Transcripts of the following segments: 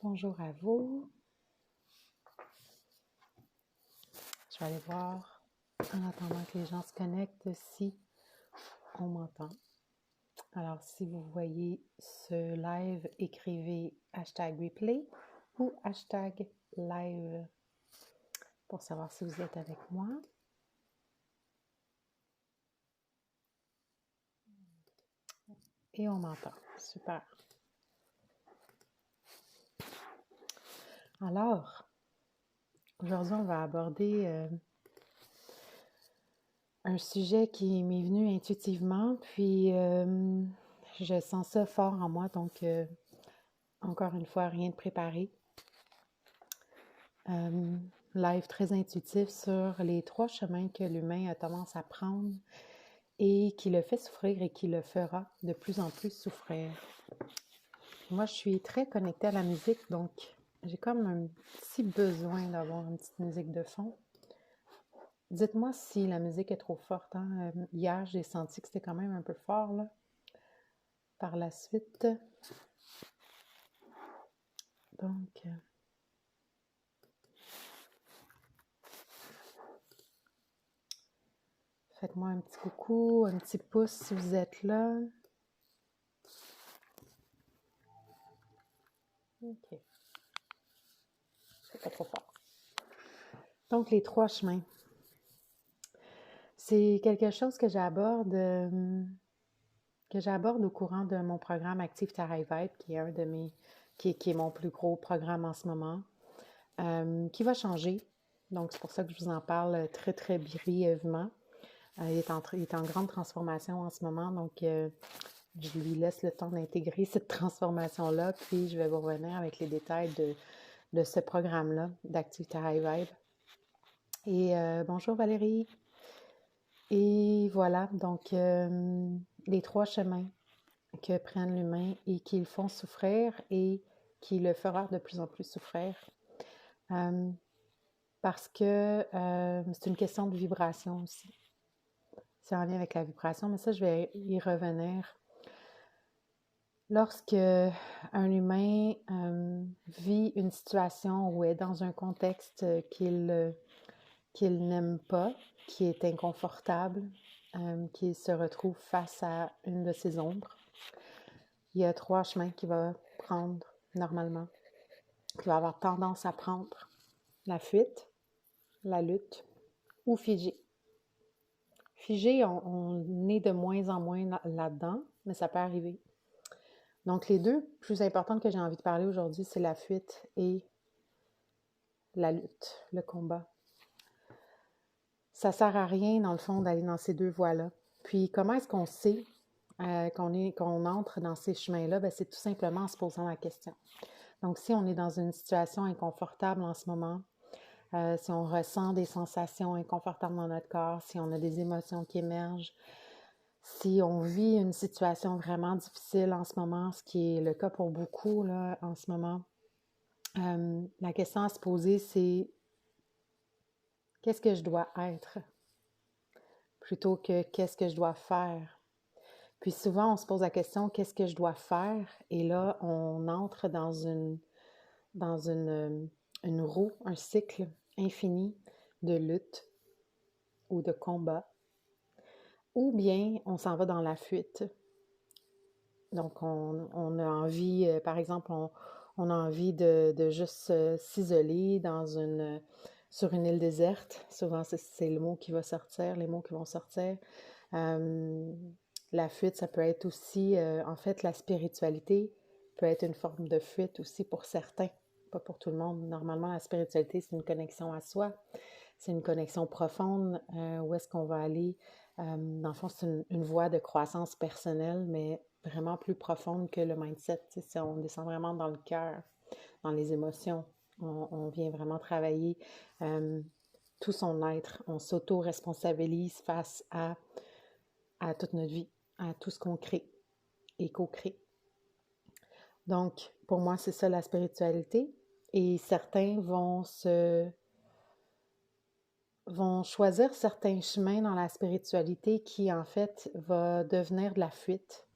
Bonjour à vous. Je vais aller voir en attendant que les gens se connectent si on m'entend. Alors, si vous voyez ce live, écrivez #replay ou #live pour savoir si vous êtes avec moi. Et on m'entend. Super. Alors, aujourd'hui, on va aborder un sujet qui m'est venu intuitivement, puis je sens ça fort en moi, donc encore une fois, rien de préparé. Live très intuitif sur les 3 chemins que l'humain a tendance à prendre et qui le fait souffrir et qui le fera de plus en plus souffrir. Moi, je suis très connectée à la musique, donc j'ai comme un petit besoin d'avoir une petite musique de fond. Dites-moi si la musique est trop forte. Hier, j'ai senti que c'était quand même un peu fort, là. Par la suite. Donc, faites-moi un petit coucou, un petit pouce si vous êtes là. OK. C'est pas trop fort. Donc, les 3 chemins. C'est quelque chose que j'aborde au courant de mon programme Active ta High Vibe, qui est un de mes, qui est mon plus gros programme en ce moment, qui va changer. Donc, c'est pour ça que je vous en parle très, très brièvement. Il est en grande transformation en ce moment, donc je lui laisse le temps d'intégrer cette transformation-là, puis je vais vous revenir avec les détails de ce programme-là, d'Active ta High Vibe. Et bonjour Valérie! Et voilà, donc les 3 chemins que prennent l'humain et qui le font souffrir et qui le fera de plus en plus souffrir. Parce que c'est une question de vibration aussi. C'est en lien avec la vibration, mais ça, je vais y revenir. Lorsque un humain vit une situation ou est dans un contexte qu'il n'aime pas, qui est inconfortable, qui se retrouve face à une de ses ombres, il y a 3 chemins qu'il va prendre normalement, qu'il va avoir tendance à prendre. La fuite, la lutte ou figé. Figé, on est de moins en moins là-dedans, mais ça peut arriver. Donc, les 2 plus importantes que j'ai envie de parler aujourd'hui, c'est la fuite et la lutte, le combat. Ça ne sert à rien, dans le fond, d'aller dans ces 2 voies-là. Puis, comment est-ce qu'on sait qu'on entre dans ces chemins-là? Bien, c'est tout simplement en se posant la question. Donc, si on est dans une situation inconfortable en ce moment, si on ressent des sensations inconfortables dans notre corps, si on a des émotions qui émergent, si on vit une situation vraiment difficile en ce moment, ce qui est le cas pour beaucoup là, en ce moment, la question à se poser, c'est qu'est-ce que je dois être plutôt que qu'est-ce que je dois faire? Puis souvent, on se pose la question qu'est-ce que je dois faire? Et là, on entre dans une roue, un cycle infini de lutte ou de combat. Ou bien, on s'en va dans la fuite. Donc, on a envie, par exemple, on a envie de juste s'isoler sur une île déserte. Souvent, c'est le mot qui va sortir, les mots qui vont sortir. La fuite, ça peut être aussi, en fait, la spiritualité peut être une forme de fuite aussi pour certains, pas pour tout le monde. Normalement, la spiritualité, c'est une connexion à soi. C'est une connexion profonde. Où est-ce qu'on va aller? Dans le fond, c'est une voie de croissance personnelle, mais vraiment plus profonde que le mindset. Si on descend vraiment dans le cœur, dans les émotions, on vient vraiment travailler tout son être. On s'auto-responsabilise face à toute notre vie, à tout ce qu'on crée et co-crée. Donc, pour moi, c'est ça la spiritualité. Et certains vont choisir certains chemins dans la spiritualité qui, en fait, va devenir de la fuite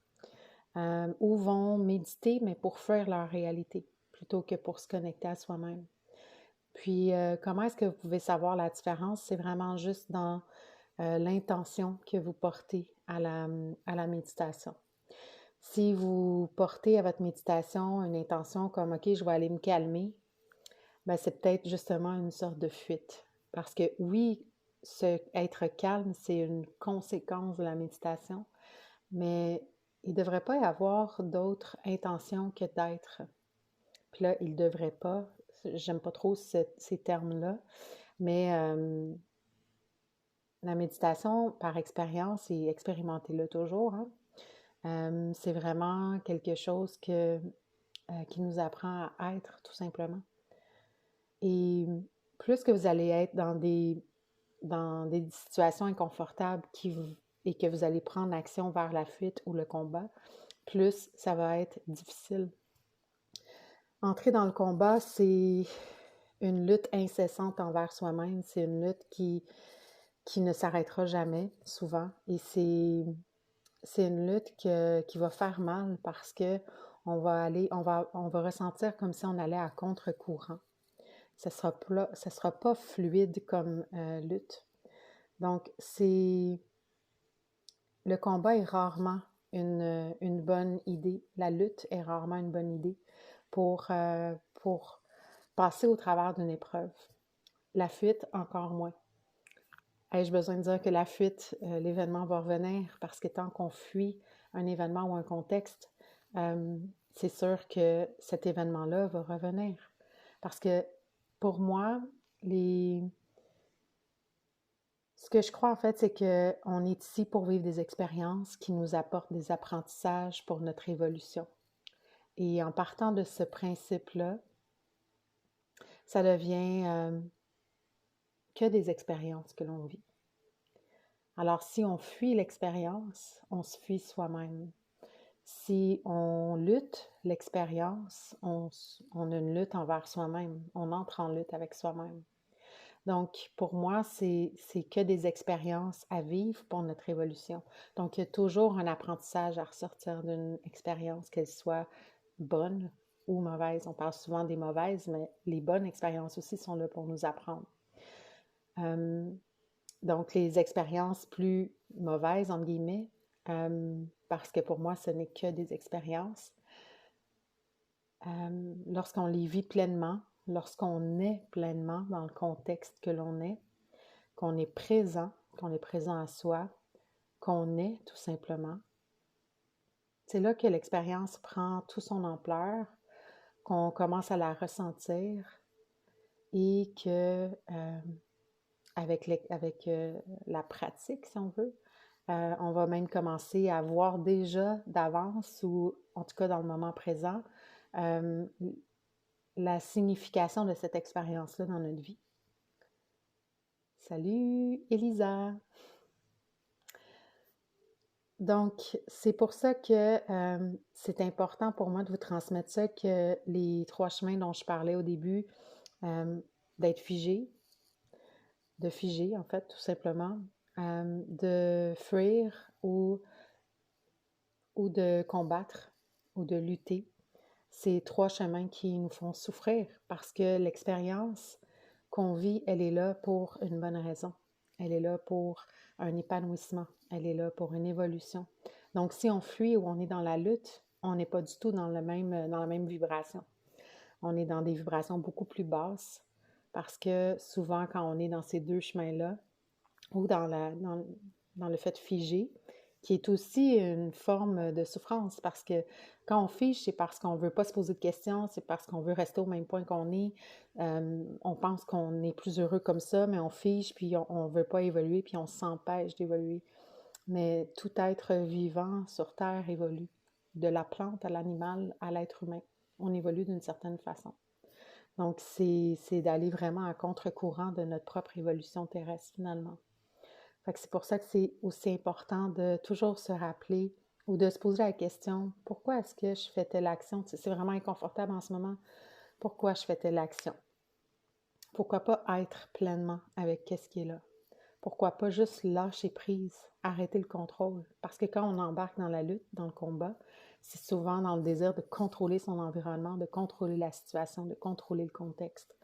ou vont méditer, mais pour fuir leur réalité. plutôt que pour se connecter à soi-même. Puis, comment est-ce que vous pouvez savoir la différence? C'est vraiment juste dans l'intention que vous portez à la méditation. Si vous portez à votre méditation une intention comme « OK, je vais aller me calmer », ben, c'est peut-être justement une sorte de fuite. Parce que oui, être calme, c'est une conséquence de la méditation, mais il ne devrait pas y avoir d'autre intention que d'être. Puis là, il ne devrait pas, j'aime pas trop ces termes-là, mais la méditation, par expérience, et expérimentez-le toujours, hein, c'est vraiment quelque chose qui nous apprend à être, tout simplement. Et plus que vous allez être dans des situations inconfortables et que vous allez prendre action vers la fuite ou le combat, plus ça va être difficile. Entrer dans le combat, c'est une lutte incessante envers soi-même. C'est une lutte qui ne s'arrêtera jamais, souvent. Et c'est une lutte qui va faire mal parce que on va ressentir comme si on allait à contre-courant. Ça sera pas fluide comme lutte. Donc, le combat est rarement une bonne idée. La lutte est rarement une bonne idée pour passer au travers d'une épreuve. La fuite, encore moins. Ai-je besoin de dire que la fuite, l'événement va revenir parce que tant qu'on fuit un événement ou un contexte, c'est sûr que cet événement-là va revenir. Parce que pour moi, ce que je crois en fait, c'est qu'on est ici pour vivre des expériences qui nous apportent des apprentissages pour notre évolution. Et en partant de ce principe-là, ça devient que des expériences que l'on vit. Alors, si on fuit l'expérience, on se fuit soi-même. Si on lutte l'expérience, on a une lutte envers soi-même. On entre en lutte avec soi-même. Donc, pour moi, c'est que des expériences à vivre pour notre évolution. Donc, il y a toujours un apprentissage à ressortir d'une expérience, qu'elle soit bonne ou mauvaise. On parle souvent des mauvaises, mais les bonnes expériences aussi sont là pour nous apprendre. Donc, les expériences plus mauvaises, entre guillemets, parce que pour moi, ce n'est que des expériences. Lorsqu'on les vit pleinement, lorsqu'on est pleinement dans le contexte que l'on est, qu'on est présent à soi, qu'on est tout simplement, c'est là que l'expérience prend toute son ampleur, qu'on commence à la ressentir et que avec la pratique, si on veut, on va même commencer à voir déjà d'avance, ou en tout cas dans le moment présent, la signification de cette expérience-là dans notre vie. Salut, Elisa! Donc, c'est pour ça que c'est important pour moi de vous transmettre ça, que les 3 chemins dont je parlais au début, d'être figé, de figer en fait, tout simplement, de fuir ou de combattre ou de lutter. C'est 3 chemins qui nous font souffrir parce que l'expérience qu'on vit, elle est là pour une bonne raison. Elle est là pour un épanouissement. Elle est là pour une évolution. Donc, si on fuit ou on est dans la lutte, on n'est pas du tout dans la même vibration. On est dans des vibrations beaucoup plus basses parce que souvent, quand on est dans ces 2 chemins-là, ou dans le fait figé, qui est aussi une forme de souffrance, parce que quand on fige, c'est parce qu'on ne veut pas se poser de questions, c'est parce qu'on veut rester au même point qu'on est. On pense qu'on est plus heureux comme ça, mais on fige, puis on ne veut pas évoluer, puis on s'empêche d'évoluer. Mais tout être vivant sur Terre évolue, de la plante à l'animal à l'être humain. On évolue d'une certaine façon. Donc, c'est d'aller vraiment à contre-courant de notre propre évolution terrestre, finalement. Fait que c'est pour ça que c'est aussi important de toujours se rappeler ou de se poser la question, pourquoi est-ce que je fais telle action? C'est vraiment inconfortable en ce moment. Pourquoi je fais telle action? Pourquoi pas être pleinement avec qu'est-ce qui est là? pourquoi pas juste lâcher prise, arrêter le contrôle? Parce que quand on embarque dans la lutte, dans le combat, c'est souvent dans le désir de contrôler son environnement, de contrôler la situation, de contrôler le contexte.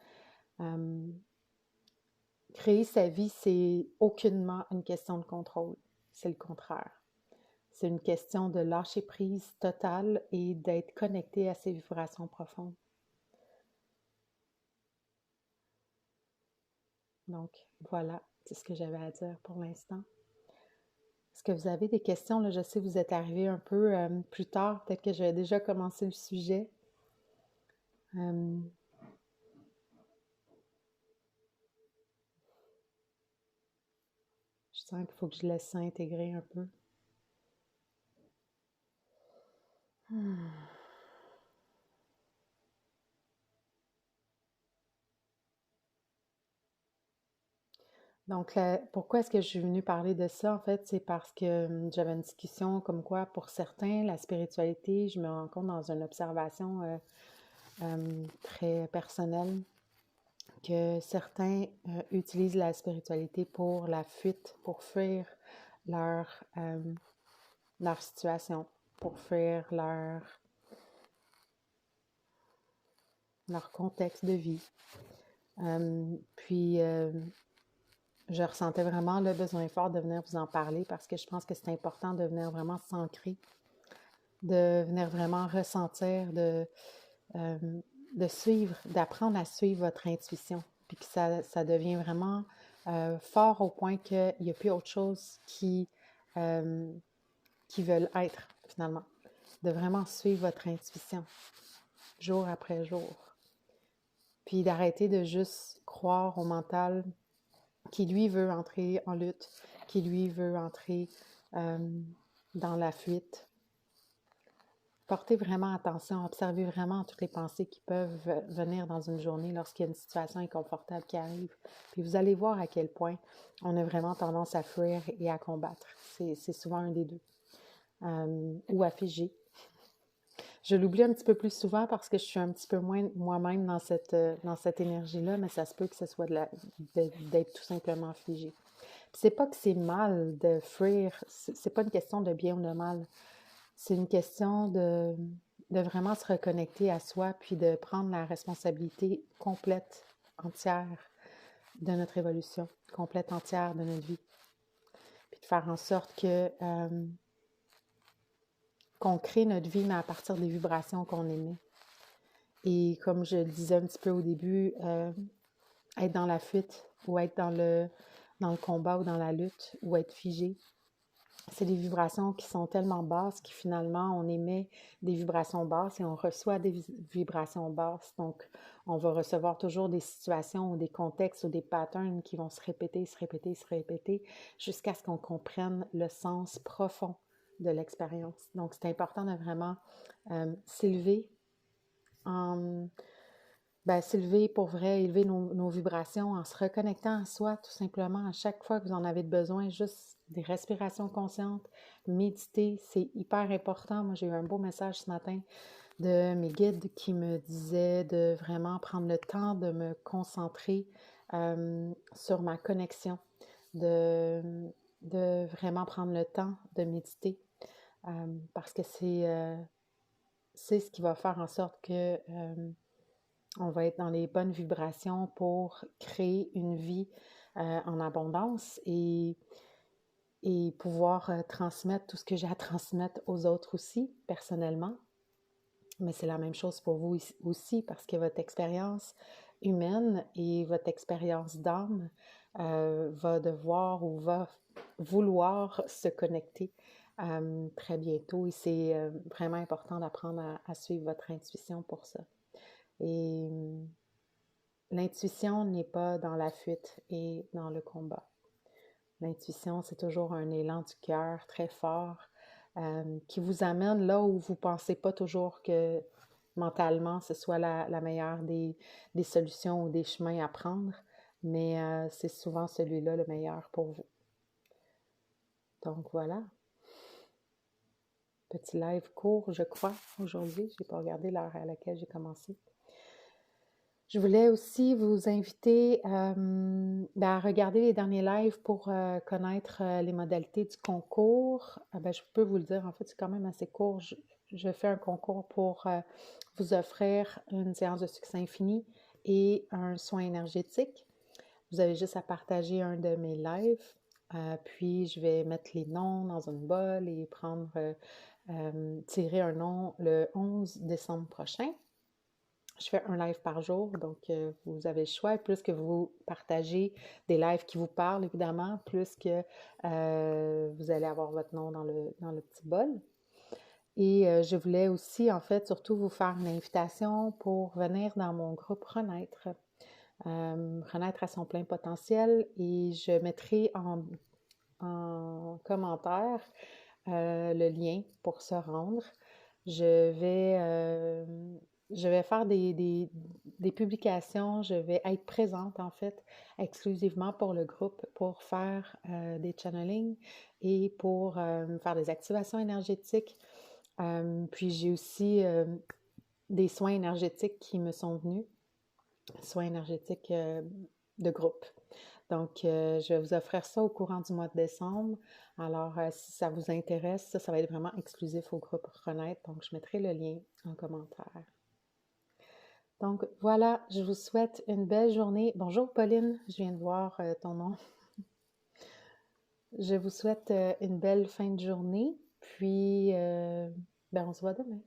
Créer sa vie, c'est aucunement une question de contrôle. C'est le contraire. C'est une question de lâcher prise totale et d'être connecté à ses vibrations profondes. Donc, voilà, c'est ce que j'avais à dire pour l'instant. Est-ce que vous avez des questions? Là, je sais que vous êtes arrivé un peu plus tard. Peut-être que j'avais déjà commencé le sujet. Je sens qu'il faut que je laisse ça intégrer un peu. Donc, pourquoi est-ce que je suis venue parler de ça? En fait, c'est parce que j'avais une discussion comme quoi, pour certains, la spiritualité, je me rends compte dans une observation très personnelle, que certains utilisent la spiritualité pour la fuite, pour fuir leur, leur situation, pour fuir leur contexte de vie. Puis, je ressentais vraiment le besoin fort de venir vous en parler parce que je pense que c'est important de venir vraiment s'ancrer, de venir vraiment ressentir, de suivre, d'apprendre à suivre votre intuition. Puis que ça devient vraiment fort au point qu'il n'y a plus autre chose qui veulent être finalement. De vraiment suivre votre intuition, jour après jour. Puis d'arrêter de juste croire au mental qui, lui, veut entrer en lutte, qui, lui, veut entrer dans la fuite. Portez vraiment attention, observez vraiment toutes les pensées qui peuvent venir dans une journée lorsqu'il y a une situation inconfortable qui arrive. Puis vous allez voir à quel point on a vraiment tendance à fuir et à combattre. C'est souvent un des deux. Ou à figer. Je l'oublie un petit peu plus souvent parce que je suis un petit peu moins moi-même dans cette énergie-là, mais ça se peut que ce soit d'être tout simplement figé. C'est pas que c'est mal de fuir, c'est pas une question de bien ou de mal. C'est une question de vraiment se reconnecter à soi puis de prendre la responsabilité complète, entière de notre évolution, complète, entière de notre vie. Puis de faire en sorte que qu'on crée notre vie, mais à partir des vibrations qu'on émet. Et comme je le disais un petit peu au début, être dans la fuite ou être dans le combat ou dans la lutte ou être figé, c'est des vibrations qui sont tellement basses que finalement, on émet des vibrations basses et on reçoit des vibrations basses. Donc, on va recevoir toujours des situations ou des contextes ou des patterns qui vont se répéter, jusqu'à ce qu'on comprenne le sens profond de l'expérience. Donc, c'est important de vraiment s'élever s'élever pour vrai, élever nos vibrations en se reconnectant à soi, tout simplement. À chaque fois que vous en avez besoin, juste des respirations conscientes, méditer, c'est hyper important. Moi, j'ai eu un beau message ce matin de mes guides qui me disaient de vraiment prendre le temps de me concentrer sur ma connexion, de vraiment prendre le temps de méditer parce que c'est ce qui va faire en sorte que on va être dans les bonnes vibrations pour créer une vie en abondance et pouvoir transmettre tout ce que j'ai à transmettre aux autres aussi, personnellement. Mais c'est la même chose pour vous aussi, parce que votre expérience humaine et votre expérience d'âme va devoir ou va vouloir se connecter très bientôt. Et c'est vraiment important d'apprendre à suivre votre intuition pour ça. Et l'intuition n'est pas dans la fuite et dans le combat. L'intuition, c'est toujours un élan du cœur très fort qui vous amène là où vous ne pensez pas toujours que mentalement ce soit la meilleure des solutions ou des chemins à prendre, mais c'est souvent celui-là le meilleur pour vous. Donc voilà. Petit live court, je crois, aujourd'hui. Je n'ai pas regardé l'heure à laquelle j'ai commencé. Je voulais aussi vous inviter à regarder les derniers lives pour connaître les modalités du concours. Je peux vous le dire, en fait, c'est quand même assez court. Je fais un concours pour vous offrir une séance de succès infini et un soin énergétique. Vous avez juste à partager un de mes lives. Puis, je vais mettre les noms dans une bolle et tirer un nom le 11 décembre prochain. Je fais un live par jour, donc vous avez le choix. Plus que vous partagez des lives qui vous parlent, évidemment, plus que vous allez avoir votre nom dans le petit bol. Et je voulais aussi, en fait, surtout vous faire une invitation pour venir dans mon groupe Renaître. Renaître à son plein potentiel. Et je mettrai en commentaire le lien pour se rendre. Je vais faire des publications, je vais être présente en fait exclusivement pour le groupe pour faire des channelings et pour faire des activations énergétiques. Puis j'ai aussi des soins énergétiques qui me sont venus, soins énergétiques de groupe. Donc, je vais vous offrir ça au courant du mois de décembre. Alors, si ça vous intéresse, ça va être vraiment exclusif au groupe Renaître. Donc, je mettrai le lien en commentaire. Donc, voilà, je vous souhaite une belle journée. Bonjour Pauline, je viens de voir ton nom. Je vous souhaite une belle fin de journée. Puis, on se voit demain.